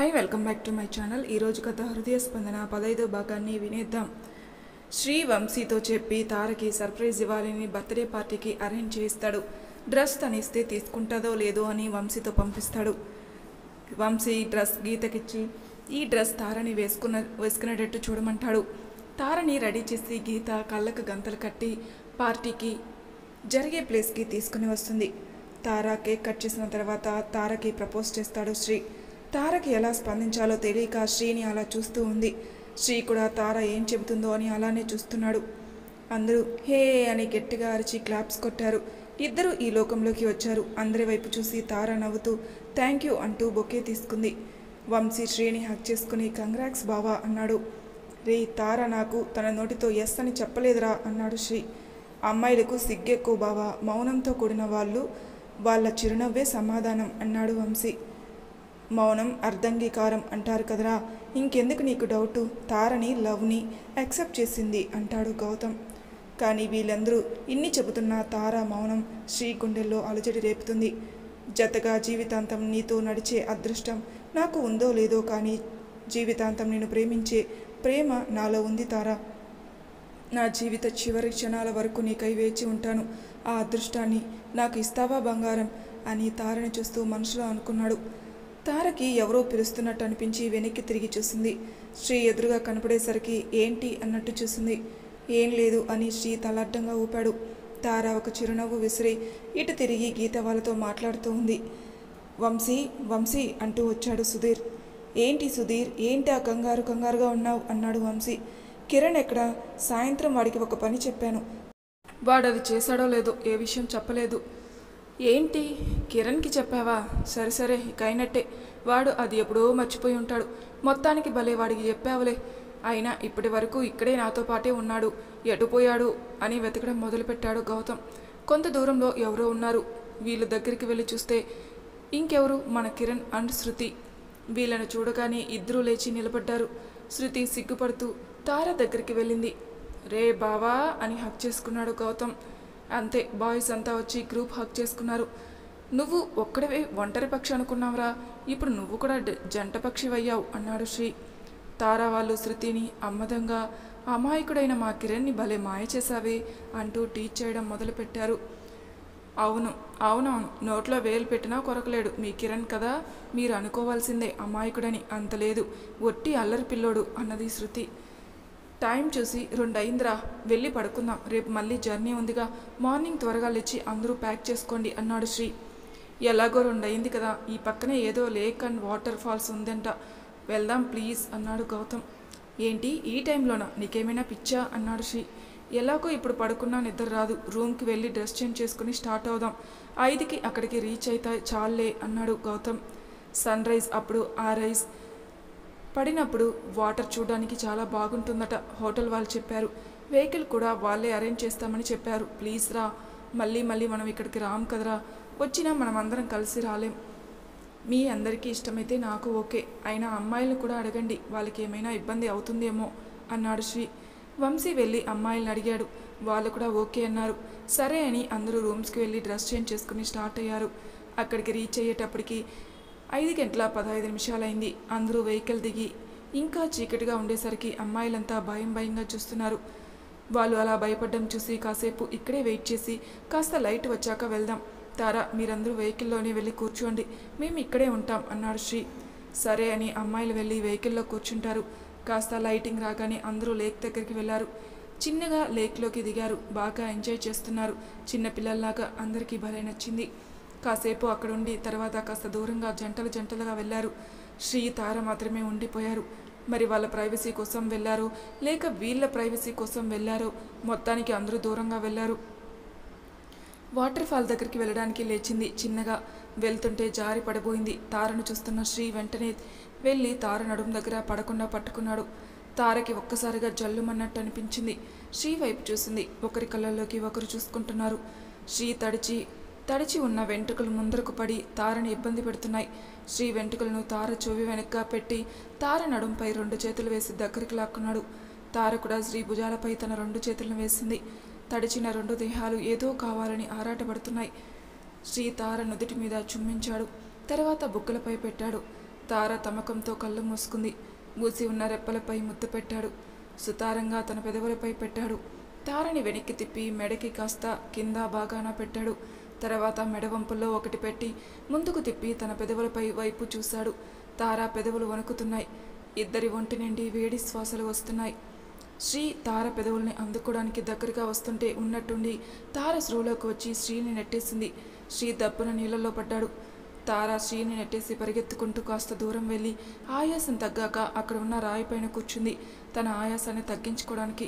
Welcome back to my channel. ఈరోజు కథ హృదయ స్పందన 15వ భాగాన్ని వినేద్దాం. శ్రీ వంశీతో చెప్పి తారకి సర్ప్రైజ్ ఇవ్వాలని బర్త్డే పార్టీకి అరేంజ్ చేయిస్తాడు. డ్రెస్ తనిస్తే తీసుకుంటుందో లేదో అని వంశీతో పంపిస్తాడు. వంశీ డ్రెస్ గీతకిచ్చి ఈ డ్రెస్ తారని వేసుకునేటట్టు చూడమంటాడు. తారని రెడీ చేసి గీత కళ్ళకు గంతలు కట్టి పార్టీకి జరిగే ప్లేస్కి తీసుకుని వస్తుంది. తార కేక్ కట్ చేసిన తర్వాత తారకి ప్రపోజ్ చేస్తాడు శ్రీ. తారకి ఎలా స్పందించాలో తెలియక శ్రీని అలా చూస్తూ ఉంది. శ్రీ కూడా తార ఏం చెబుతుందో అని అలానే చూస్తున్నాడు. అందరూ హే అని గట్టిగా అరిచి క్లాప్స్ కొట్టారు. ఇద్దరు ఈ లోకంలోకి వచ్చారు. అందరి వైపు చూసి తార నవ్వుతూ థ్యాంక్ యూ అంటూ బొకే తీసుకుంది. వంశీ శ్రీని హక్ చేసుకుని కంగ్రాట్స్ బావా అన్నాడు. రే తార నాకు తన నోటితో ఎస్ అని చెప్పలేదురా అన్నాడు శ్రీ. అమ్మాయిలకు సిగ్గెక్కువ బావా, మౌనంతో కూడిన వాళ్ళ చిరునవ్వే సమాధానం అన్నాడు వంశీ. మౌనం అర్ధంగీకారం అంటారు కదరా, ఇంకెందుకు నీకు డౌటు, తారని లవ్ని యాక్సెప్ట్ చేసింది అంటాడు గౌతమ్. కానీ వీళ్ళందరూ ఇన్ని చెబుతున్నా తార మౌనం శ్రీ గుండెల్లో అలజడి రేపుతుంది. జతగా జీవితాంతం నీతో నడిచే అదృష్టం నాకు ఉందో లేదో కానీ జీవితాంతం నేను ప్రేమించే ప్రేమ నాలో ఉంది తార. నా జీవిత చివరి క్షణాల వరకు నీకై వేచి ఉంటాను. ఆ అదృష్టాన్ని నాకు ఇస్తావా బంగారం అని తారని చూస్తూ మనసులో అనుకున్నాడు. తారకి ఎవరో పిలుస్తున్నట్టు అనిపించి వెనక్కి తిరిగి చూసింది. శ్రీ ఎదురుగా కనపడేసరికి ఏంటి అన్నట్టు చూసింది. ఏం లేదు అని శ్రీ తలడ్డంగా ఊపాడు. తార ఒక చిరునవ్వు విసిరి ఇటు తిరిగి గీత వాళ్ళతో మాట్లాడుతూ ఉంది. వంశీ వంశీ అంటూ వచ్చాడు సుధీర్. ఏంటి సుధీర్, ఏంటి ఆ కంగారుగా ఉన్నావు అన్నాడు వంశీ. కిరణ్ ఎక్కడా? సాయంత్రం వాడికి ఒక పని చెప్పాను, వాడు అది చేశాడో లేదో ఏ విషయం చెప్పలేదు. ఏంటి కిరణ్కి చెప్పావా? సరే సరే ఇక అయినట్టే, వాడు అది ఎప్పుడో మర్చిపోయి ఉంటాడు. మొత్తానికి భలే వాడికి చెప్పావులే. అయినా ఇప్పటి వరకు ఇక్కడే నాతో పాటే ఉన్నాడు, ఎటుపోయాడు అని వెతకడం మొదలుపెట్టాడు గౌతమ్. కొంత దూరంలో ఎవరో ఉన్నారు. వీళ్ళ దగ్గరికి వెళ్ళి చూస్తే ఇంకెవరు, మన కిరణ్ అండ్ శృతి. వీళ్ళను చూడగానే ఇద్దరూ లేచి నిలబడ్డారు. శృతి సిగ్గుపడుతూ తార దగ్గరికి వెళ్ళింది. రే బావా అని హక్ చేసుకున్నాడు గౌతమ్. అంతే, బాయ్స్ అంతా వచ్చి గ్రూప్ హక్ చేసుకున్నారు. నువ్వు ఒక్కడవే ఒంటరి పక్షి అనుకున్నావురా, ఇప్పుడు నువ్వు కూడా జంట పక్షి అయ్యావు అన్నాడు శ్రీ. తారా వాళ్ళు శృతిని అమ్మదంగా అమాయకుడైన మా కిరణ్ని భలే మాయ చేశావే అంటూ టీచ్ చేయడం మొదలుపెట్టారు. అవునవును, నోట్లో వేలు పెట్టినా కొరకలేడు మీ కిరణ్ కదా, మీరు అనుకోవాల్సిందే అమాయకుడని, అంత లేదు, ఒట్టి అల్లరి పిల్లోడు అన్నది శృతి. టైం చూసి 2 అయిందిరా, వెళ్ళి పడుకుందాం, రేపు మళ్ళీ జర్నీ ఉందిగా, మార్నింగ్ త్వరగా లేచి అందరూ ప్యాక్ చేసుకోండి అన్నాడు శ్రీ. ఎలాగో 2 అయింది కదా, ఈ పక్కనే ఏదో లేక్ అండ్ వాటర్ ఫాల్స్ ఉందంట, వెళ్దాం ప్లీజ్ అన్నాడు గౌతమ్. ఏంటి ఈ టైంలోనా, నీకేమైనా పిచ్చా అన్నాడు శ్రీ. ఎలాగో ఇప్పుడు పడుకున్నా నిద్ర రాదు, రూమ్కి వెళ్ళి డ్రెస్ చేంజ్ చేసుకుని స్టార్ట్ అవుదాం, 5కి అక్కడికి రీచ్ అయితే చాలే అన్నాడు గౌతమ్. సన్ రైజ్ అప్పుడు ఆ రైజ్ పడినప్పుడు వాటర్ చూడడానికి చాలా బాగుంటుందట, హోటల్ వాళ్ళు చెప్పారు. వెహికల్ కూడా వాళ్ళే అరేంజ్ చేస్తామని చెప్పారు. ప్లీజ్ రా, మళ్ళీ మనం ఇక్కడికి రాం కదరా, వచ్చినా మనం అందరం కలిసి రాలేం. మీ అందరికీ ఇష్టమైతే నాకు ఓకే, అయినా అమ్మాయిలను కూడా అడగండి, వాళ్ళకి ఏమైనా ఇబ్బంది అవుతుందేమో అన్నాడు శ్రీ. వంశీ వెళ్ళి అమ్మాయిలను అడిగాడు. వాళ్ళు కూడా ఓకే అన్నారు. సరే అని అందరూ రూమ్స్కి వెళ్ళి డ్రెస్ చేంజ్ చేసుకుని స్టార్ట్ అయ్యారు. అక్కడికి రీచ్ అయ్యేటప్పటికి 5:15 అయింది. అందరూ వెహికల్ దిగి ఇంకా చీకటిగా ఉండేసరికి అమ్మాయిలంతా భయంగా చూస్తున్నారు. వాళ్ళు అలా భయపడ్డం చూసి కాసేపు ఇక్కడే వెయిట్ చేసి కాస్త లైట్ వచ్చాక వెళ్దాం, తారా మీరందరూ వెహికల్లోనే వెళ్ళి కూర్చోండి, మేము ఇక్కడే ఉంటాం అన్నాడు శ్రీ. సరే అని అమ్మాయిలు వెళ్ళి వెహికల్లో కూర్చుంటారు. కాస్త లైటింగ్ రాగానే అందరూ లేక్ దగ్గరికి వెళ్ళారు. చిన్నగా లేక్లోకి దిగారు. బాగా ఎంజాయ్ చేస్తున్నారు. చిన్నపిల్లల్లాగా అందరికీ భలే నచ్చింది. కాసేపు అక్కడుండి తర్వాత కాస్త దూరంగా జంటలుగా వెళ్ళారు. శ్రీ తార మాత్రమే ఉండిపోయారు. మరి వాళ్ళ ప్రైవసీ కోసం వెళ్ళారో లేక వీళ్ళ ప్రైవసీ కోసం వెళ్ళారో, మొత్తానికి అందరూ దూరంగా వెళ్ళారు. వాటర్ ఫాల్ దగ్గరికి వెళ్ళడానికి లేచింది. చిన్నగా వెళ్తుంటే జారి పడబోయింది. తారను చూస్తున్న శ్రీ వెంటనే వెళ్ళి తార నడుము దగ్గర పడకుండా పట్టుకున్నాడు. తారకి ఒక్కసారిగా జల్లుమన్నట్టు అనిపించింది. శ్రీ వైపు చూసింది. ఒకరి కళ్ళల్లోకి ఒకరు చూసుకుంటున్నారు. శ్రీ తడిచి ఉన్న వెంట్రుకలు ముందరకు పడి తారని ఇబ్బంది పెడుతున్నాయి. శ్రీ వెంట్రుకలను తార చెవి వెనక్గా పెట్టి తార నడుంపై 2 చేతులు వేసి దగ్గరికి లాక్కున్నాడు. తార కూడా శ్రీ భుజాలపై తన 2 చేతులను వేసింది. తడిచిన 2 దేహాలు ఏదో కావాలని ఆరాటపడుతున్నాయి. శ్రీ తార నుదుటి మీద చుమ్మించాడు. తర్వాత బుగ్గలపై పెట్టాడు. తార తమకంతో కళ్ళు మూసుకుంది. మూసి ఉన్న రెప్పలపై ముద్దు పెట్టాడు. సుతారంగా తన పెదవులపై పెట్టాడు. తారని వెనక్కి తిప్పి మెడకి కాస్త కింద బాగాన పెట్టాడు. తర్వాత మెడవంపుల్లో ఒకటి పెట్టి ముందుకు తిప్పి తన పెదవులపై వైపు చూశాడు. తార పెదవులు వణుకుతున్నాయి. ఇద్దరి ఒంటి నుండి వేడి శ్వాసలు వస్తున్నాయి. శ్రీ తార పెదవుల్ని అందుకోవడానికి దగ్గరగా వస్తుంటే ఉన్నట్టుండి తార స్రోలోకి వచ్చి శ్రీని నెట్టేసింది. శ్రీ దప్పున నీళ్ళల్లో పడ్డాడు. తార శ్రీని నెట్టేసి పరిగెత్తుకుంటూ కాస్త దూరం వెళ్ళి ఆయాసం తగ్గాక అక్కడ ఉన్న రాయిపైన కూర్చుంది తన ఆయాసాన్ని తగ్గించుకోవడానికి.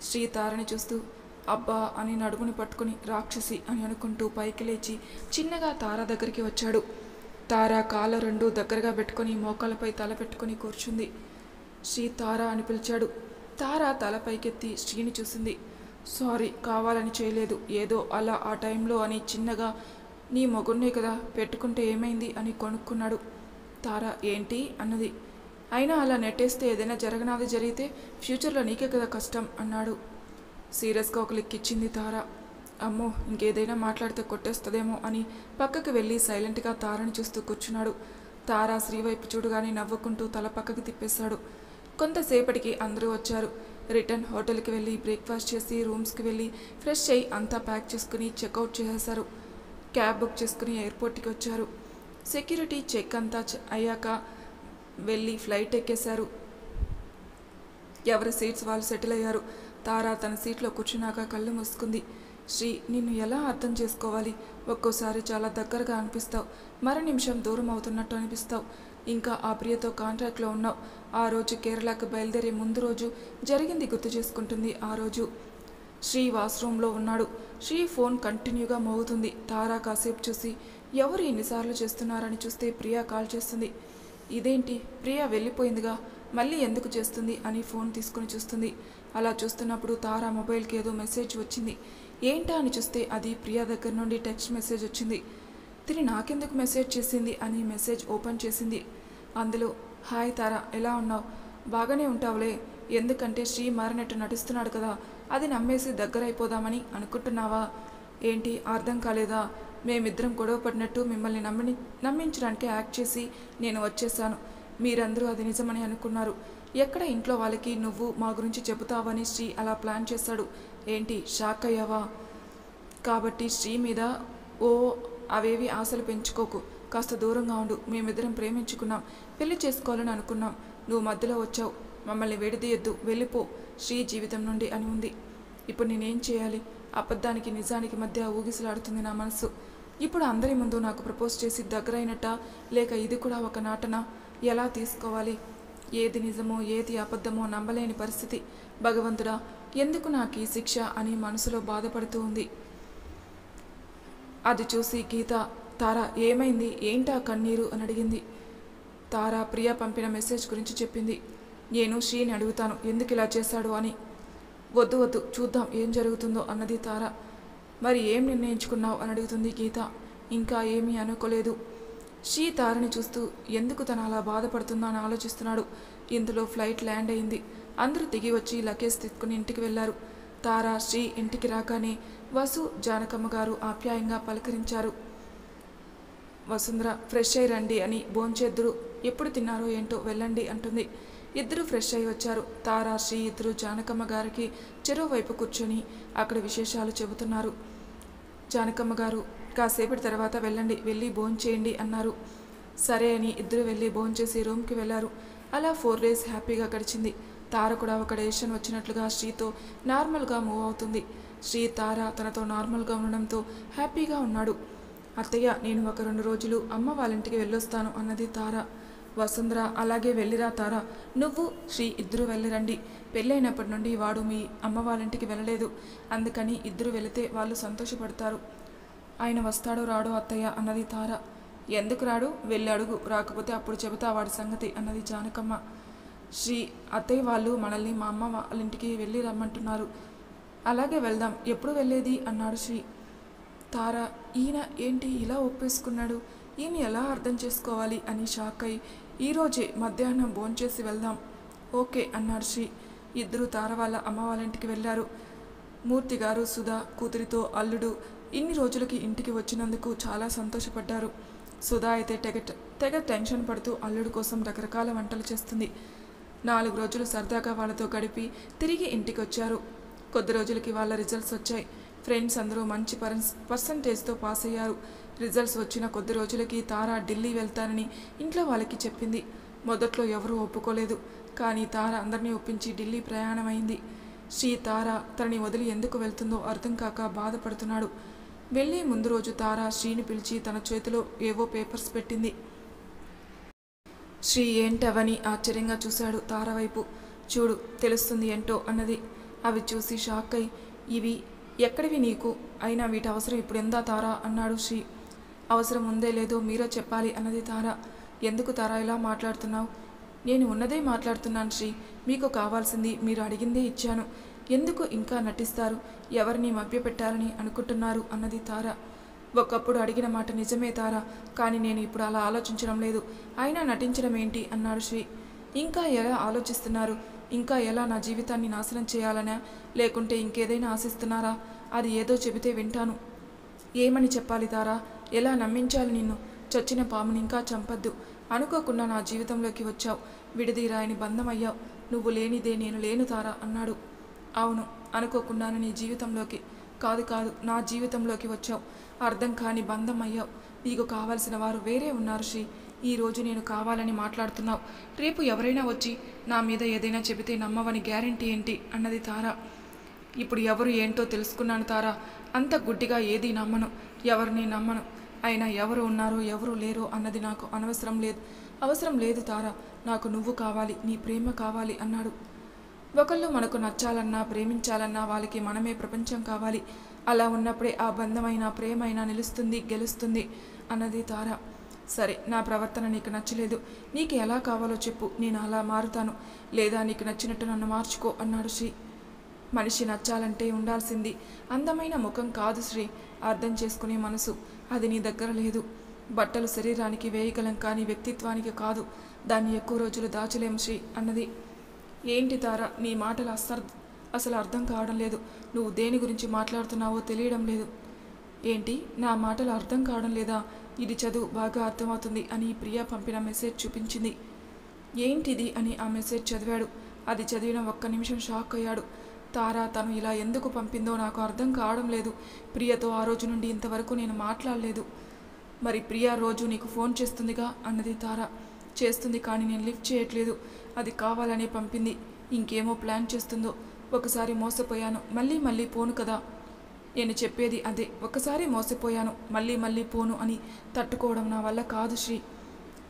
శ్రీ తారని చూస్తూ అబ్బా అని నడుముని పట్టుకుని రాక్షసి అని అనుకుంటూ పైకి లేచి చిన్నగా తార దగ్గరికి వచ్చాడు. తార కాళ్ళ రెండు దగ్గరగా పెట్టుకుని మోకాళ్ళపై తల పెట్టుకుని కూర్చుంది. శ్రీ తార అని పిలిచాడు. తార తల పైకెత్తి శ్రీని చూసింది. సారీ, కావాలని చేయలేదు, ఏదో అలా ఆ టైంలో అని చిన్నగా. నీ మొగున్నే కదా, పెట్టుకుంటే ఏమైంది అని కొనుక్కున్నాడు. తార ఏంటి అన్నది. అయినా అలా నెట్టేస్తే ఏదైనా జరగనాది జరిగితే ఫ్యూచర్లో నీకే కదా కష్టం అన్నాడు. సీరియస్గా ఒక లిక్ ఇచ్చింది తార. అమ్మో, ఇంకేదైనా మాట్లాడితే కొట్టేస్తుందేమో అని పక్కకి వెళ్ళి సైలెంట్గా తారని చూస్తూ కూర్చున్నాడు. తార శ్రీ వైపు చూడగానే నవ్వుకుంటూ తల పక్కకి తిప్పేశాడు. కొంతసేపటికి అందరూ వచ్చారు. రిటర్న్ హోటల్కి వెళ్ళి బ్రేక్ఫాస్ట్ చేసి రూమ్స్కి వెళ్ళి ఫ్రెష్ అయ్యి అంతా ప్యాక్ చేసుకుని చెక్అవుట్ చేసేశారు. క్యాబ్ బుక్ చేసుకుని ఎయిర్పోర్ట్కి వచ్చారు. సెక్యూరిటీ చెక్ అంతా అయ్యాక వెళ్ళి ఫ్లైట్ ఎక్కేశారు. ఎవరి సీట్స్ వాళ్ళు సెటిల్ అయ్యారు. తార తన సీట్లో కూర్చున్నాక కళ్ళు మూసుకుంది. శ్రీ, నిన్ను ఎలా అర్థం చేసుకోవాలి? ఒక్కోసారి చాలా దగ్గరగా అనిపిస్తావు, మరో నిమిషం దూరం అవుతున్నట్టు అనిపిస్తావు. ఇంకా ఆ ప్రియతో కాంట్రాక్ట్లో ఉన్నావు. ఆ రోజు కేరళకు బయలుదేరే ముందు రోజు జరిగింది గుర్తు చేసుకుంటుంది. ఆ రోజు శ్రీ వాష్రూమ్లో ఉన్నాడు. శ్రీ ఫోన్ కంటిన్యూగా మోగుతుంది. తార కాసేపు చూసి ఎవరు ఎన్నిసార్లు చేస్తున్నారని చూస్తే ప్రియా కాల్ చేస్తుంది. ఇదేంటి, ప్రియా వెళ్ళిపోయిందిగా, మళ్ళీ ఎందుకు చేస్తుంది అని ఫోన్ తీసుకుని చూస్తుంది. అలా చూస్తున్నప్పుడు తార మొబైల్కి ఏదో మెసేజ్ వచ్చింది. ఏంటా అని చూస్తే అది ప్రియా దగ్గర నుండి టెక్స్ట్ మెసేజ్ వచ్చింది. తిని నాకెందుకు మెసేజ్ చేసింది అని మెసేజ్ ఓపెన్ చేసింది. అందులో, హాయ్ తార, ఎలా ఉన్నావు? బాగానే ఉంటావులే. ఎందుకంటే శ్రీ మారినట్టు నటిస్తున్నాడు కదా, అది నమ్మేసి దగ్గరైపోదామని అనుకుంటున్నావా? ఏంటి, అర్థం కాలేదా? మేమిద్దరం గొడవ పడినట్టు మిమ్మల్ని నమ్మించడానికి యాక్ట్ చేసి నేను వచ్చేసాను. మీరందరూ అది నిజమని అనుకున్నారు. ఎక్కడ ఇంట్లో వాళ్ళకి నువ్వు మా గురించి చెబుతావని శ్రీ అలా ప్లాన్ చేశాడు. ఏంటి, షాక్ అయ్యావా? కాబట్టి శ్రీ మీద అవేవి ఆశలు పెంచుకోకు, కాస్త దూరంగా ఉండు. మేమిద్దరం ప్రేమించుకున్నాం, పెళ్లి చేసుకోవాలని అనుకున్నాం. నువ్వు మధ్యలో వచ్చావు, మమ్మల్ని విడదీయొద్దు, వెళ్ళిపో శ్రీ జీవితం నుండి అని ఉంది. ఇప్పుడు నేనేం చేయాలి? అబద్ధానికి నిజానికి మధ్య ఊగిసలాడుతుంది నా మనసు. ఇప్పుడు అందరి ముందు నాకు ప్రపోజ్ చేసి దగ్గరైనట్ట, లేక ఇది కూడా ఒక నాటన? ఎలా తీసుకోవాలి? ఏది నిజమో ఏది అబద్ధమో నమ్మలేని పరిస్థితి. భగవంతుడా, ఎందుకు నాకు ఈ శిక్ష అని మనసులో బాధపడుతూ ఉంది. అది చూసి గీత, తార ఏమైంది, ఏంటా కన్నీరు అని అడిగింది. తార ప్రియా పంపిన మెసేజ్ గురించి చెప్పింది. నేను శ్రీని అడుగుతాను ఎందుకు ఇలా చేశాడు అని. వద్దు వద్దు, చూద్దాం ఏం జరుగుతుందో అన్నది తార. మరి ఏం నిర్ణయించుకున్నావు అని అడుగుతుంది గీత. ఇంకా ఏమీ అనుకోలేదు. శ్రీ తారని చూస్తూ ఎందుకు తను అలా బాధపడుతుందో అని ఆలోచిస్తున్నాడు. ఇందులో ఫ్లైట్ ల్యాండ్ అయింది. అందరూ దిగి వచ్చి లగేజ్ తీసుకుని ఇంటికి వెళ్లారు. తార శ్రీ ఇంటికి రాగానే వసు, జానకమ్మ గారు ఆప్యాయంగా పలకరించారు. వసుంధర, ఫ్రెష్ అయ్యి రండి అని, భోంచేద్దురు, ఎప్పుడు తిన్నారో ఏంటో, వెళ్ళండి అంటుంది. ఇద్దరు ఫ్రెష్ అయ్యి వచ్చారు. తార శ్రీ ఇద్దరు జానకమ్మ గారికి చెరువు వైపు కూర్చొని అక్కడ విశేషాలు చెబుతున్నారు. జానకమ్మ గారు, కాసేపటి తర్వాత వెళ్ళండి, వెళ్ళి భోంచేయండి అన్నారు. సరే అని ఇద్దరు వెళ్ళి భోంచేసి రూమ్కి వెళ్ళారు. అలా 4 days హ్యాపీగా గడిచింది. తార కూడా ఒక డెసిషన్ వచ్చినట్లుగా శ్రీతో నార్మల్గా మూవ్ అవుతుంది. శ్రీ తార తనతో నార్మల్గా ఉండడంతో హ్యాపీగా ఉన్నాడు. అత్తయ్య, నేను ఒక 2 రోజులు అమ్మ వాళ్ళ ఇంటికి వెళ్ళొస్తాను అన్నది తార. వసుంధర, అలాగే వెళ్ళిరా తార, నువ్వు శ్రీ ఇద్దరు వెళ్ళిరండి. పెళ్ళైనప్పటి నుండి వాడు మీ అమ్మ వాళ్ళ ఇంటికి వెళ్ళలేదు, అందుకని ఇద్దరు వెళితే వాళ్ళు సంతోషపడతారు. ఆయన వస్తాడో రాడో అత్తయ్య అన్నది తార. ఎందుకు రాడు, వెళ్ళి అడుగు, రాకపోతే అప్పుడు చెబుతా వాడి సంగతి అన్నది జానకమ్మ. శ్రీ, అత్తయ్య వాళ్ళు మనల్ని మా అమ్మ వాళ్ళ ఇంటికి వెళ్ళి రమ్మంటున్నారు. అలాగే వెళ్దాం, ఎప్పుడు వెళ్ళేది అన్నాడు శ్రీ. తార, ఈయన ఏంటి ఇలా ఒప్పేసుకున్నాడు, ఈయన ఎలా అర్థం చేసుకోవాలి అని షాక్ అయి, ఈరోజే మధ్యాహ్నం భోంచేసి వెళ్దాం. ఓకే అన్నాడు శ్రీ. ఇద్దరు తార వాళ్ళ అమ్మ వాళ్ళ ఇంటికి వెళ్ళారు. మూర్తి గారు సుధా కూతురితో అల్లుడు ఇన్ని రోజులకి ఇంటికి వచ్చినందుకు చాలా సంతోషపడ్డారు. సుధా అయితే తెగ టెన్షన్ పడుతూ అల్లుడి కోసం రకరకాల వంటలు చేస్తుంది. 4 రోజులు సరదాగా వాళ్ళతో గడిపి తిరిగి ఇంటికి వచ్చారు. కొద్ది రోజులకి వాళ్ళ రిజల్ట్స్ వచ్చాయి. ఫ్రెండ్స్ అందరూ మంచి పర్సంటేజ్తో పాస్ అయ్యారు. రిజల్ట్స్ వచ్చిన కొద్ది రోజులకి తార ఢిల్లీ వెళ్తానని ఇంట్లో వాళ్ళకి చెప్పింది. మొదట్లో ఎవరూ ఒప్పుకోలేదు. కానీ తార అందరినీ ఒప్పించి ఢిల్లీ ప్రయాణమైంది. శ్రీ తార తనని వదిలి ఎందుకు వెళ్తుందో అర్థం కాక బాధపడుతున్నాడు. వెళ్ళి ముందు రోజు తార శ్రీని పిలిచి తన చేతిలో ఏవో పేపర్స్ పెట్టింది. శ్రీ ఏంటవని ఆశ్చర్యంగా చూశాడు తార వైపు. చూడు తెలుస్తుంది ఏంటో అన్నది. అవి చూసి షాక్ అయి, ఇవి ఎక్కడివి నీకు? అయినా వీటి అవసరం ఇప్పుడు ఎందా తారా అన్నాడు శ్రీ. అవసరం ఉందే లేదో మీరే చెప్పాలి అన్నది తార. ఎందుకు తారా ఇలా మాట్లాడుతున్నావు? నేను ఉన్నదే మాట్లాడుతున్నాను శ్రీ. మీకు కావాల్సింది మీరు అడిగిందే ఇచ్చాను. ఎందుకు ఇంకా నటిస్తారు? ఎవరిని మభ్యపెట్టారని అనుకుంటున్నారు అన్నది తార. ఒకప్పుడు అడిగిన మాట నిజమే తార, కానీ నేను ఇప్పుడు అలా ఆలోచించడం లేదు. అయినా నటించడం ఏంటి అన్నాడు శ్రీ. ఇంకా ఎలా ఆలోచిస్తున్నారు? ఇంకా ఎలా నా జీవితాన్ని నాశనం చేయాలనా, లేకుంటే ఇంకేదైనా ఆశిస్తున్నారా? అది ఏదో చెబితే వింటాను. ఏమని చెప్పాలి తారా? ఎలా నమ్మించాలి నిన్ను? చచ్చిన పాముని ఇంకా చంపద్దు. అనుకోకుండా నా జీవితంలోకి వచ్చావు. విడదీరాయని బంధం అయ్యావు. నువ్వు లేనిదే నేను లేను తారా అన్నాడు. అవును, అనుకోకుండానే నీ జీవితంలోకి కాదు నా జీవితంలోకి వచ్చావు. అర్థం కాని బంధం అయ్యావు. నీకు కావాల్సిన వారు వేరే ఉన్నారు శ్రీ. ఈరోజు నేను కావాలని మాట్లాడుతున్నావు. రేపు ఎవరైనా వచ్చి నా మీద ఏదైనా చెబితే నమ్మవని గ్యారెంటీ ఏంటి అన్నది తార. ఇప్పుడు ఎవరు ఏంటో తెలుసుకున్నాను తారా. అంత గుడ్డిగా ఏదీ నమ్మను, ఎవరిని నమ్మను. అయినా ఎవరు ఉన్నారో ఎవరు లేరో అన్నది నాకు అవసరం లేదు తారా. నాకు నువ్వు కావాలి, నీ ప్రేమ కావాలి అన్నాడు. ఒకళ్ళు మనకు నచ్చాలన్నా ప్రేమించాలన్నా వాళ్ళకి మనమే ప్రపంచం కావాలి. అలా ఉన్నప్పుడే ఆ బంధమైనా ప్రేమైనా నిలుస్తుంది, గెలుస్తుంది అన్నది తార. సరే, నా ప్రవర్తన నీకు నచ్చలేదు. నీకు ఎలా కావాలో చెప్పు, నేను అలా మారుతాను. లేదా నీకు నచ్చినట్టు నన్ను మార్చుకో అన్నాడు శ్రీ. మనిషి నచ్చాలంటే ఉండాల్సింది అందమైన ముఖం కాదు శ్రీ, అర్థం చేసుకునే మనసు. అది నీ దగ్గర లేదు. బట్టలు శరీరానికి వేయగలం కానీ వ్యక్తిత్వానికి కాదు. దాన్ని ఎక్కువ రోజులు దాచలేం శ్రీ అన్నది. ఏంటి తార, నీ మాటలు అసలు అర్థం కావడం లేదు. నువ్వు దేని గురించి మాట్లాడుతున్నావో తెలియడం లేదు. ఏంటి, నా మాటలు అర్థం కావడం లేదా? ఇది చదువు, బాగా అర్థమవుతుంది అని ప్రియా పంపిన మెసేజ్ చూపించింది. ఏంటిది అని ఆ మెసేజ్ చదివాడు. అది చదివిన ఒక్క నిమిషం షాక్ అయ్యాడు. తార తను ఇలా ఎందుకు పంపిందో నాకు అర్థం కావడం లేదు. ప్రియతో ఆ రోజు నుండి ఇంతవరకు నేను మాట్లాడలేదు. మరి ప్రియా రోజు నీకు ఫోన్ చేస్తుందిగా అన్నది తార. చేస్తుంది, కానీ నేను లిఫ్ట్ చేయట్లేదు. అది కావాలనే పంపింది. ఇంకేమో ప్లాన్ చేస్తుందో. ఒకసారి మోసపోయాను, మళ్ళీ పోను కదా. నేను చెప్పేది అదే. ఒకసారి మోసపోయాను, మళ్ళీ పోను అని తట్టుకోవడం నా వల్ల కాదు శ్రీ.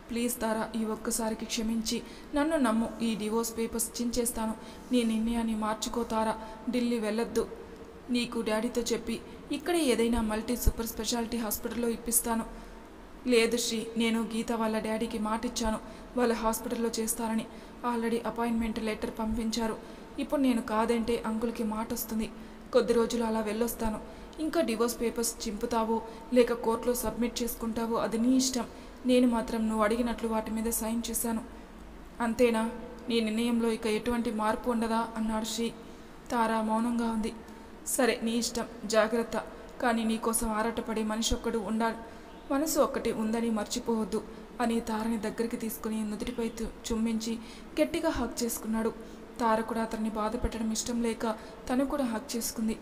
ప్లీజ్ తారా, ఈ ఒక్కసారికి క్షమించి నన్ను నమ్ము. ఈ డివోర్స్ పేపర్స్ చించేస్తాను. నీ నిర్ణయాన్ని మార్చుకోతారా. ఢిల్లీ వెళ్ళొద్దు. నీకు డాడీతో చెప్పి ఇక్కడే ఏదైనా మల్టీ సూపర్ స్పెషాలిటీ హాస్పిటల్లో ఇప్పిస్తాను. లేదు శ్రీ, నేను గీత వాళ్ళ డాడీకి మాటిచ్చాను వాళ్ళ హాస్పిటల్లో చేస్తారని. ఆల్రెడీ అపాయింట్మెంట్ లెటర్ పంపించారు. ఇప్పుడు నేను కాదంటే అంకుల్కి మాట వస్తుంది. కొద్ది రోజులు అలా వెళ్ళొస్తాను. ఇంకా డివోర్స్ పేపర్స్ చింపుతావో లేక కోర్టులో సబ్మిట్ చేసుకుంటావో అది నీ ఇష్టం. నేను మాత్రం నువ్వు అడిగినట్లు వాటి మీద సైన్ చేశాను. అంతేనా? నీ నిర్ణయంలో ఇక ఎటువంటి మార్పు ఉండదా అన్నాడు శ్రీ. తారా మౌనంగా ఉంది. సరే, నీ ఇష్టం, జాగ్రత్త. కానీ నీకోసం ఆరాటపడే మనసు ఒక్కటి ఉందని మర్చిపోవద్దు అని తారని దగ్గరికి తీసుకుని నుదుటిపై చుమ్మించి గట్టిగా హక్ చేసుకున్నాడు. తార కూడా అతన్ని బాధ పెట్టడం ఇష్టం లేక తను కూడా హక్ చేసుకుంది.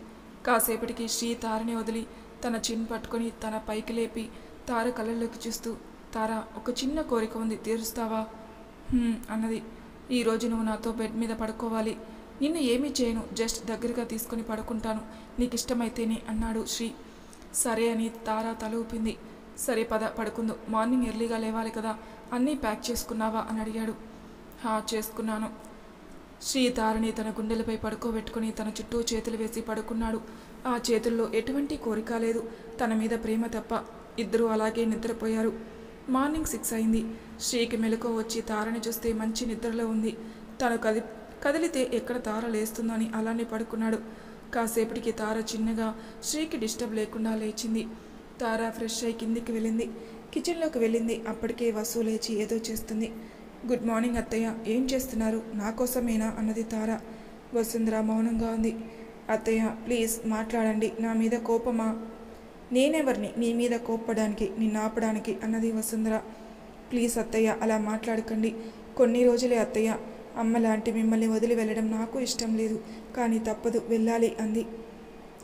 కాసేపటికి శ్రీ తారని వదిలి తన చిన్ పట్టుకొని తన పైకి లేపి తార కళ్ళల్లోకి చూస్తూ, తార, ఒక చిన్న కోరిక ఉంది, తీరుస్తావా అన్నది. ఈరోజు నువ్వు నాతో బెడ్ మీద పడుకోవాలి. నిన్ను ఏమీ చేయను, జస్ట్ దగ్గరగా తీసుకుని పడుకుంటాను, నీకు ఇష్టమైతేనే అన్నాడు శ్రీ. సరే అని తార తల ఊపింది. సరే పద పడుకుందు, మార్నింగ్ ఎర్లీగా లేవాలి కదా. అన్నీ ప్యాక్ చేసుకున్నావా అని అడిగాడు. చేసుకున్నాను. శ్రీ తారని తన గుండెలపై పడుకోబెట్టుకుని తన చుట్టూ చేతులు వేసి పడుకున్నాడు. ఆ చేతుల్లో ఎటువంటి కోరిక లేదు, తన మీద ప్రేమ తప్ప. ఇద్దరూ అలాగే నిద్రపోయారు. మార్నింగ్ 6 అయింది. శ్రీకి మెలకువ వచ్చి తారని చూస్తే మంచి నిద్రలో ఉంది. తను కదిలితే ఎక్కడ తార లేస్తుందో అని అలానే పడుకున్నాడు. కాసేపటికి తార చిన్నగా శ్రీకి డిస్టర్బ్ లేకుండా లేచింది. తార ఫ్రెష్ అయి కిందికి వెళ్ళింది. కిచెన్లోకి వెళ్ళింది. అప్పటికే వసు లేచి ఏదో చేస్తుంది. గుడ్ మార్నింగ్ అత్తయ్య, ఏం చేస్తున్నారు? నా కోసమేనా అన్నది తార. వసుంధర మౌనంగా ఉంది. అత్తయ్య ప్లీజ్ మాట్లాడండి. నా మీద కోపమా? నేనెవరిని నీ మీద కోప్పడానికి, నిన్ను ఆపడానికి అన్నది వసుంధర. ప్లీజ్ అత్తయ్య, అలా మాట్లాడకండి. కొన్ని రోజులే అత్తయ్య. అమ్మ లాంటి మిమ్మల్ని వదిలి వెళ్ళడం నాకు ఇష్టం లేదు, కానీ తప్పదు, వెళ్ళాలి అంది.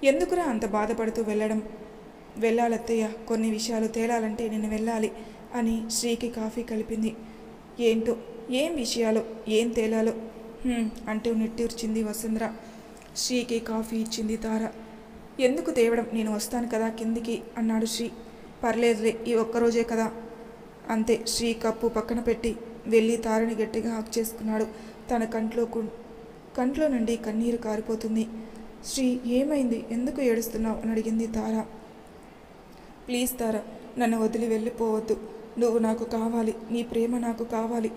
ఎందుకురా అంత బాధపడుతూ వెళ్ళాలత్తయ్య, కొన్ని విషయాలు తేలాలంటే నేను వెళ్ళాలి అని శ్రీకి కాఫీ కలిపింది. ఏంటో, ఏం విషయాలు, ఏం తేలాలో అంటూ నిట్టూర్చింది వసుంధర. శ్రీకి కాఫీ ఇచ్చింది తార. ఎందుకు తేవడం, నేను వస్తాను కదా కిందికి అన్నాడు శ్రీ. పర్లేదులే, ఈ ఒక్కరోజే కదా. అంతే. శ్రీ కప్పు పక్కన పెట్టి వెళ్ళి తారని గట్టిగా హక్ చేసుకున్నాడు. తన కంట్లో నుండి కన్నీరు కారిపోతుంది. శ్రీ, ఏమైంది, ఎందుకు ఏడుస్తున్నావు అని అడిగింది తార. ప్లీజ్ తార, నన్ను వదిలి వెళ్ళిపోవద్దు. నువ్వు నాకు కావాలి, నీ ప్రేమ నాకు కావాలి.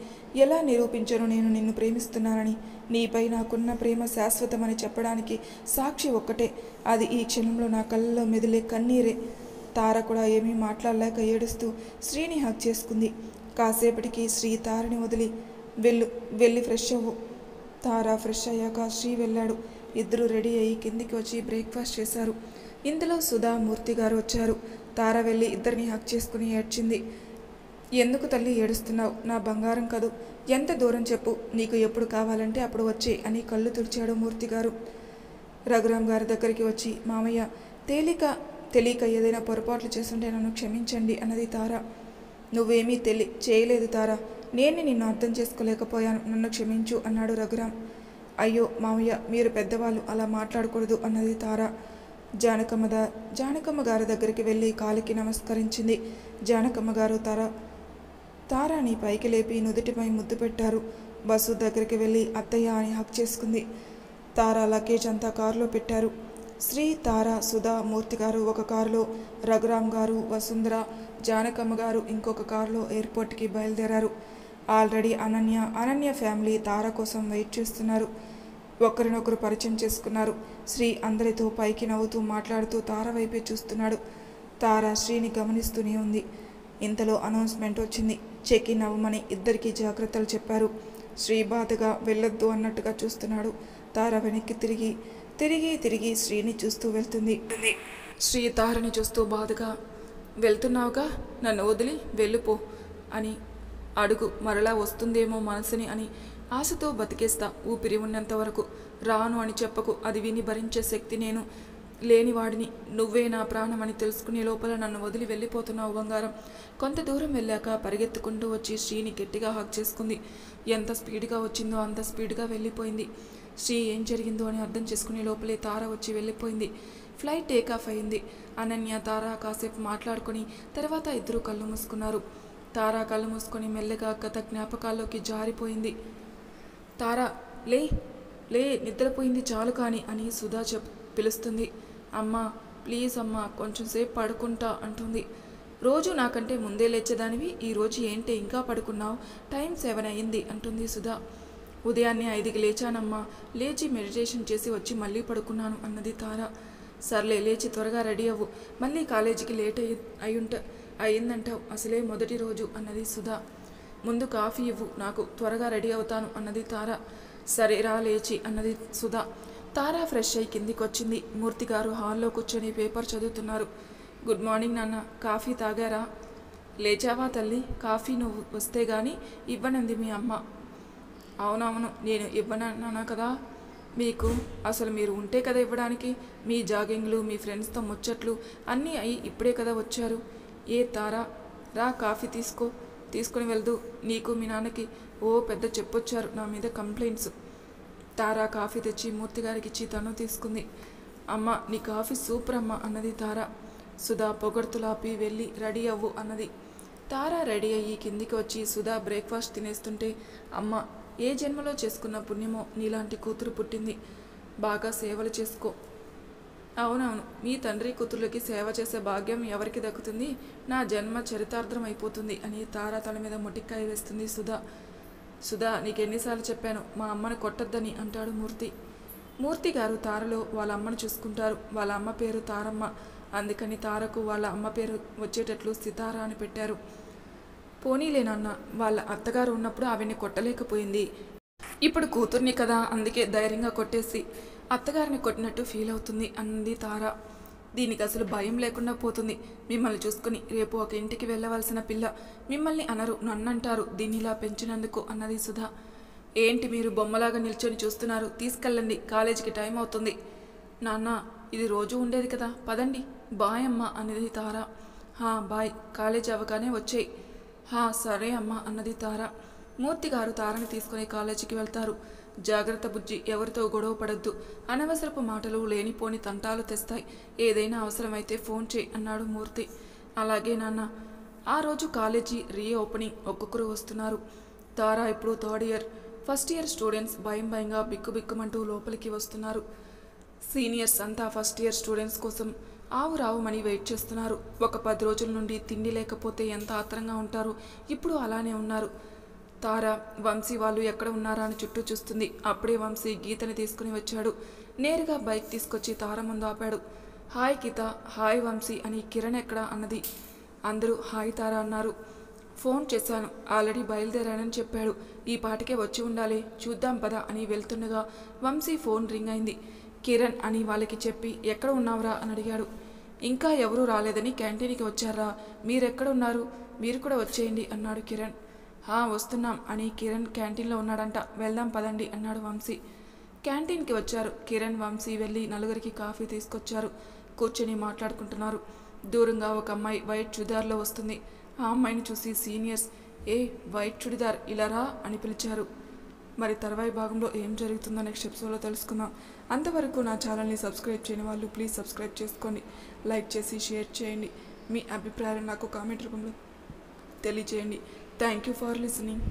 ఎలా నిరూపించను నేను నిన్ను ప్రేమిస్తున్నానని? నీపై నాకున్న ప్రేమ శాశ్వతమని చెప్పడానికి సాక్షి ఒక్కటే, అది ఈ క్షణంలో నా కళ్ళలో మెదిలే కన్నీరే. తార కూడా ఏమీ మాట్లాడలేక ఏడుస్తూ శ్రీని హక్ చేసుకుంది. కాసేపటికి శ్రీ తారని వదిలి వెళ్ళి ఫ్రెష్ అవ్వు. తార ఫ్రెష్ అయ్యాక శ్రీ వెళ్ళాడు. ఇద్దరు రెడీ అయ్యి కిందికి వచ్చి బ్రేక్ఫాస్ట్ చేశారు. ఇంతలో సుధా, మూర్తి గారు వచ్చారు. తార వెళ్ళి ఇద్దరిని హక్ చేసుకుని ఏడ్చింది. ఎందుకు తల్లి ఏడుస్తున్నావు? నా బంగారం కదూ, ఎంత దూరం చెప్పు, నీకు ఎప్పుడు కావాలంటే అప్పుడు వచ్చే అని కళ్ళు తుడిచాడు మూర్తిగారు. రఘురామ్ గారి దగ్గరికి వచ్చి, మామయ్య, తెలియక ఏదైనా పొరపాట్లు చేస్తుంటే నన్ను క్షమించండి అన్నది తార. నువ్వేమీ చేయలేదు తార, నేను నిన్ను అర్థం చేసుకోలేకపోయాను, నన్ను క్షమించు అన్నాడు రఘురామ్. అయ్యో మామయ్య, మీరు పెద్దవాళ్ళు, అలా మాట్లాడకూడదు అన్నది తార. జానకమ్మ గారి దగ్గరికి వెళ్ళి కాలికి నమస్కరించింది. జానకమ్మ గారు తారాని పైకి లేపి నుదుటిపై ముద్దు పెట్టారు. బస్సు దగ్గరికి వెళ్ళి అత్తయ్య అని హక్ చేసుకుంది. తార లగేజ్ అంతా కారులో పెట్టారు. శ్రీ, తార, సుధా, మూర్తి గారు ఒక కారులో, రఘురామ్ గారు, వసుంధర, జానకమ్మ గారు ఇంకొక కారులో ఎయిర్పోర్ట్కి బయలుదేరారు. ఆల్రెడీ అనన్య ఫ్యామిలీ తార కోసం వెయిట్ చేస్తున్నారు. ఒకరినొకరు పరిచయం చేసుకున్నారు. శ్రీ అందరితో పైకి నవ్వుతూ మాట్లాడుతూ తార వైపే చూస్తున్నాడు. తార శ్రీని గమనిస్తూనే ఉంది. ఇంతలో అనౌన్స్మెంట్ వచ్చింది. చెక్ ఇన్ అవ్వమని ఇద్దరికీ జాగ్రత్తలు చెప్పారు. శ్రీ బాధగా వెళ్ళొద్దు అన్నట్టుగా చూస్తున్నాడు. తార వెనక్కి తిరిగి శ్రీని చూస్తూ వెళ్తుంది. శ్రీ తారని చూస్తూ బాధగా, వెళ్తున్నావుగా, నన్ను వదిలి వెళ్ళిపో అని అడుగు, మరలా వస్తుందేమో మనసుని అని ఆశతో బతికేస్తా. ఊపిరి ఉన్నంత వరకు రాను అని చెప్పకు, అది విని భరించే శక్తి నేను లేనివాడిని. నువ్వే నా ప్రాణం అని తెలుసుకునే లోపల నన్ను వదిలి వెళ్ళిపోతున్నావు బంగారం. కొంత దూరం వెళ్ళాక పరిగెత్తుకుంటూ వచ్చి శ్రీని గట్టిగా హక్ చేసుకుంది. ఎంత స్పీడ్గా వచ్చిందో అంత స్పీడ్గా వెళ్ళిపోయింది. శ్రీ ఏం జరిగిందో అని అర్థం చేసుకునే లోపలే తార వచ్చి వెళ్ళిపోయింది. ఫ్లైట్ టేకాఫ్ అయింది. అనన్య, తార కాసేపు మాట్లాడుకొని తర్వాత ఇద్దరు కళ్ళు మూసుకున్నారు. తార కళ్ళు మూసుకొని మెల్లగా గత జ్ఞాపకాల్లోకి జారిపోయింది. తార, లే నిద్రపోయింది చాలు కానీ అని సుధా పిలుస్తుంది. అమ్మా, ప్లీజ్ అమ్మా, కొంచెం సేపు పడుకుంటా అంటుంది. రోజు నాకంటే ముందే లేచేదానివి, ఈరోజు ఏంటి ఇంకా పడుకున్నావు? టైం 7 అయింది అంటుంది సుధా. ఉదయాన్నే 5కి లేచానమ్మా, లేచి మెడిటేషన్ చేసి వచ్చి మళ్ళీ పడుకున్నాను అన్నది తార. సర్లే, లేచి త్వరగా రెడీ అవ్వు, మళ్ళీ కాలేజీకి లేట్ అయిందంటావు, అసలే మొదటి రోజు అన్నది సుధా. ముందు కాఫీ ఇవ్వు నాకు, త్వరగా రెడీ అవుతాను అన్నది తార. సరే రా, లేచి అన్నది సుధా. తార ఫ్రెష్ అయి కిందికి వచ్చింది. మూర్తి గారు హాల్లో కూర్చొని పేపర్ చదువుతున్నారు. గుడ్ మార్నింగ్ నాన్న, కాఫీ తాగారా? లేచావా తల్లి? కాఫీ నువ్వు వస్తే గానీ ఇవ్వనంది మీ అమ్మ. అవునవును, నేను ఇవ్వనన్నా కదా మీకు, అసలు మీరు ఉంటే కదా ఇవ్వడానికి. మీ జాగింగ్లు, మీ ఫ్రెండ్స్తో ముచ్చట్లు అన్నీ అయి ఇప్పుడే కదా వచ్చారు. ఏ తారా, రా కాఫీ తీసుకొని వెళ్దు. నీకు మీ నాన్నకి పెద్ద చెప్పొచ్చారు నా మీద కంప్లైంట్స్. తారా కాఫీ తెచ్చి మూర్తిగారికి ఇచ్చి తను తీసుకుంది. అమ్మ, నీ కాఫీ సూపర్ అమ్మ అన్నది తార. సుధా పొగడ్తులాపి వెళ్ళి రెడీ అవ్వు అన్నది. తార రెడీ అయ్యి కిందికి వచ్చి సుధా బ్రేక్ఫాస్ట్ తినేస్తుంటే, అమ్మ, ఏ జన్మలో చేసుకున్న పుణ్యమో నీలాంటి కూతురు పుట్టింది, బాగా సేవలు చేసుకో. అవునవును, మీ తండ్రి కూతుర్లకి సేవ చేసే భాగ్యం ఎవరికి దక్కుతుంది? నా జన్మ చరితార్థం అయిపోతుంది అని తార తల మీద మొటిక్కాయ వేస్తుంది సుధా, నీకెన్నిసార్లు చెప్పాను మా అమ్మని కొట్టొద్దని అంటాడు మూర్తి గారు తారలో వాళ్ళ అమ్మను చూసుకుంటారు. వాళ్ళ అమ్మ పేరు తారమ్మ, అందుకని తారకు వాళ్ళ అమ్మ పేరు వచ్చేటట్లు సితార అని పెట్టారు. పోనీలేనన్న, వాళ్ళ అత్తగారు ఉన్నప్పుడు ఆవిడ్ని కొట్టలేకపోయింది, ఇప్పుడు కూతుర్ని కదా, అందుకే ధైర్యంగా కొట్టేసి అత్తగారిని కొట్టినట్టు ఫీల్ అవుతుంది అన్నది తార. దీనికి అసలు భయం లేకుండా పోతుంది. మిమ్మల్ని చూసుకుని రేపు ఒక ఇంటికి వెళ్ళవలసిన పిల్ల. మిమ్మల్ని అనరు, నన్నంటారు దీన్ని ఇలా పెంచినందుకు అన్నది సుధా. ఏంటి మీరు బొమ్మలాగా నిల్చొని చూస్తున్నారు? తీసుకెళ్ళండి, కాలేజీకి టైం అవుతుంది. నాన్న, ఇది రోజు ఉండేది కదా, పదండి. బాయ్ అమ్మ అన్నది తార. బాయ్, కాలేజీ అవగానే వచ్చేయి. సరే అమ్మ అన్నది తార. మూర్తి గారు తారని తీసుకుని కాలేజీకి వెళ్తారు. జాగ్రత్త బుజ్జి, ఎవరితో గొడవ పడద్దు. అనవసరపు మాటలు లేనిపోని తంటాలు తెస్తాయి. ఏదైనా అవసరమైతే ఫోన్ చేయి అన్నాడు మూర్తి. అలాగే నాన్న. ఆ రోజు కాలేజీ రీఓపెనింగ్. ఒక్కొక్కరు వస్తున్నారు. తార ఇప్పుడు third year. First year students భయంగా బిక్కుబిక్కుమంటూ లోపలికి వస్తున్నారు. సీనియర్స్ అంతా ఫస్ట్ ఇయర్ స్టూడెంట్స్ కోసం ఆవురావుమని వెయిట్ చేస్తున్నారు. ఒక 10 రోజుల నుండి తిండి లేకపోతే ఎంత ఆత్రంగా ఉంటారు, ఇప్పుడు అలానే ఉన్నారు. తార వంశీ వాళ్ళు ఎక్కడ ఉన్నారా అని చుట్టూ చూస్తుంది. అప్పుడే వంశీ గీతని తీసుకుని వచ్చాడు. నేరుగా బైక్ తీసుకొచ్చి తార ముందు ఆపాడు. హాయ్ గీత. హాయ్ వంశీ అని కిరణ్ ఎక్కడా అన్నది. అందరూ హాయ్ తార అన్నారు. ఫోన్ చేశాను, ఆల్రెడీ బయలుదేరానని చెప్పాడు. ఈ పాటికే వచ్చి ఉండాలి, చూద్దాం పదా అని వెళ్తుండగా వంశీ ఫోన్ రింగ్ అయింది. కిరణ్ అని వాళ్ళకి చెప్పి ఎక్కడ ఉన్నావురా అని అడిగాడు. ఇంకా ఎవరూ రాలేదని క్యాంటీన్కి వచ్చారా? మీరెక్కడ ఉన్నారు? మీరు కూడా వచ్చేయండి అన్నాడు కిరణ్. వస్తున్నాం అని కిరణ్ క్యాంటీన్లో ఉన్నాడంట, వెళ్దాం పదండి అన్నాడు వంశీ. క్యాంటీన్కి వచ్చారు. కిరణ్ వంశీ వెళ్ళి నలుగురికి కాఫీ తీసుకొచ్చారు. కూర్చొని మాట్లాడుకుంటున్నారు. దూరంగా ఒక అమ్మాయి వైట్ చుడిదార్లో వస్తుంది. ఆ అమ్మాయిని చూసి సీనియర్స్ వైట్ చుడిదార్ ఇలా రా అని పిలిచారు. మరి తర్వాయి భాగంలో ఏం జరుగుతుందో నెక్స్ట్ ఎపిసోడ్లో తెలుసుకుందాం. అంతవరకు నా ఛానల్ని సబ్స్క్రైబ్ చేయని వాళ్ళు ప్లీజ్ సబ్స్క్రైబ్ చేసుకోండి. లైక్ చేసి షేర్ చేయండి. మీ అభిప్రాయాలు నాకు కామెంట్ రూపంలో తెలియజేయండి. Thank you for listening.